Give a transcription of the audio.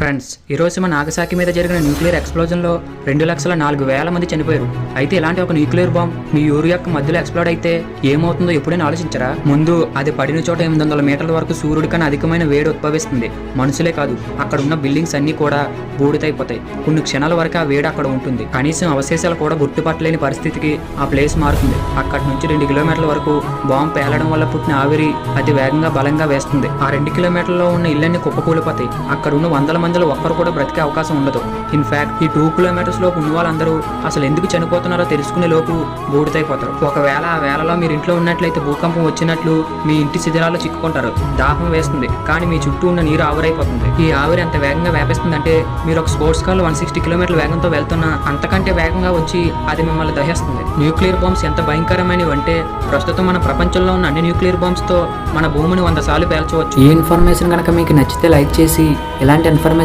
Friends, ఈరోజు Nagasaki మీద జరిగిన న్యూక్లియర్ ఎక్స్ప్లోజన్లో 2,04,000 మంది చనిపోయారు. అయితే ఇలాంటి ఒక న్యూక్లియర్ బాంబ్ మీ ఊరు యొక్క మధ్యలో ఎక్స్ప్లోడ్ అయితే ఏమవుతుందో ఎప్పుడైనా ఆలోచించరా? ముందు అది పడిన చోట 800 మీటర్ల వరకు సూర్యుడి కన్నా అధికమైన వేడి ఉద్భవిస్తుంది. మనుషులే కాదు, అక్కడ ఉన్న బిల్డింగ్స్ అన్ని కూడా బూడిదైపోతాయి. కొన్ని క్షణాల వరకు ఆ వేడి అక్కడ ఉంటుంది. కనీసం అవశేషాలు కూడా గుర్తుపట్టలేని పరిస్థితికి ఆ ప్లేస్ మారుతుంది. అక్కడి నుంచి 2 కిలోమీటర్ల వరకు బాంబు పేలడం వల్ల పుట్టిన ఆవిరి అతి వేగంగా బలంగా వేస్తుంది. ఆ 2 కిలోమీటర్లలో ఉన్న ఇళ్ళన్ని కుప్పకూలిపోతాయి. అక్కడ ఉన్న 100 మందిలో ఒక్కరు కూడా బ్రతికే అవకాశం ఉండదు. ఇన్ఫాక్ట్ ఈ 2 కిలోమీటర్స్ లోపు ఉన్న వాళ్ళందరూ అసలు ఎందుకు చనిపోతున్నారో తెలుసుకునే లోపు బూడిదైపోతారు. ఒకవేళ ఆ వేళలో మీరు ఇంట్లో ఉన్నట్లయితే భూకంపం వచ్చినట్లు మీ ఇంటి శిథిలాల్లో చిక్కుకుంటారు. దాహం వేస్తుంది, కానీ మీ చుట్టూ ఉన్న నీరు ఆవిరైపోతుంది. ఈ ఆవిరి ఎంత వేగంగా వ్యాపిస్తుందంటే మీరు ఒక స్పోర్ట్స్ కార్ 160 కిలోమీటర్ల వేగంతో వెళ్తున్నా అంతకంటే వేగంగా వచ్చి అది మిమ్మల్ని దహిస్తుంది. న్యూక్లియర్ బాంబ్స్ ఎంత భయంకరమైనవి అంటే ప్రస్తుతం మన ప్రపంచంలో ఉన్న అన్ని న్యూక్లియర్ బాంబ్స్ తో మన భూమిని 100 సార్లు పేల్చవచ్చు. ఈ ఇన్ఫర్మేషన్ కనుక మీకు నచ్చితే లైక్ చేసి ఇలాంటి ఇన్ఫర్మేషన్